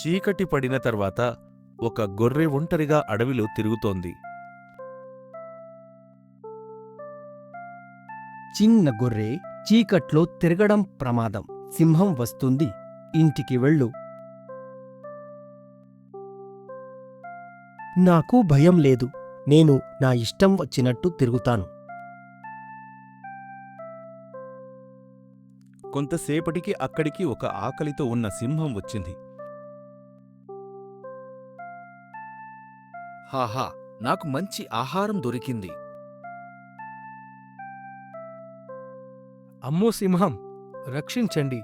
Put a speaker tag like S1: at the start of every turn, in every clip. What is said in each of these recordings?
S1: చీకటి పడిన తర్వాత ఒక గొర్రె ఒంటరిగా అడవిలో తిరుగుతోంది.
S2: చిన్న గొర్రె చీకట్లో తిరగడం ప్రమాదం. సింహం వస్తుంది. ఇంటికి వెళ్ళు. నాకు భయం లేదు. నేను నా ఇష్టం వచ్చినట్టు తిరుగుతాను.
S1: కొంతసేపటికి అక్కడికి ఒక ఆకలితో ఉన్న సింహం వచ్చింది.
S3: హాహా, నాకు మంచి ఆహారం దొరికింది.
S4: అమ్మో సింహం, రక్షించండి.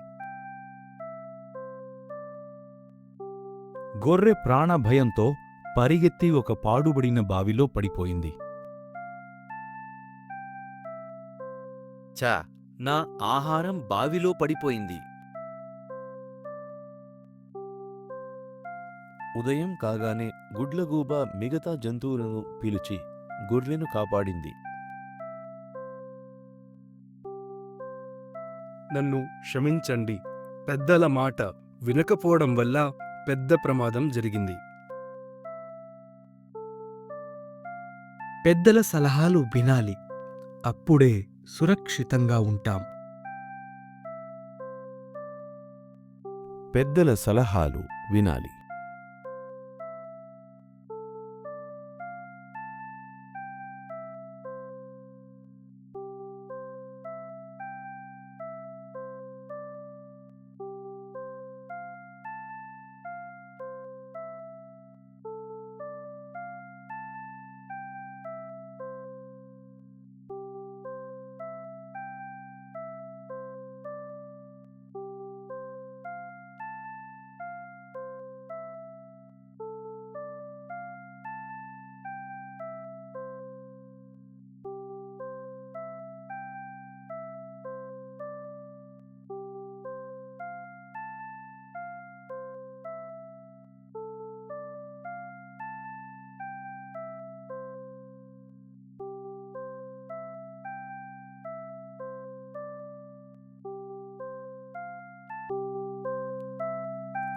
S1: గొర్రె ప్రాణభయంతో పరిగెత్తి ఒక పాడుబడిన బావిలో పడిపోయింది.
S3: చా, నా ఆహారం బావిలో పడిపోయింది.
S1: ఉదయం కాగానే గుడ్లగూబ మిగతా జంతువులను పిలిచి గొర్రెను కాపాడింది.
S4: నన్ను క్షమించండి. పెద్దల మాట వినకపోవడం వల్ల పెద్ద ప్రమాదం జరిగింది. పెద్దల సలహాలు వినాలి. అప్పుడే సురక్షితంగా ఉంటాం.
S1: పెద్దల సలహాలు వినాలి.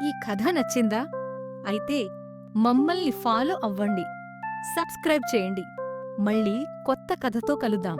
S5: ఈ కథ నచ్చిందా? అయితే మమ్మల్ని ఫాలో అవ్వండి, సబ్స్క్రైబ్ చేయండి. మళ్ళీ కొత్త కథతో కలుద్దాం.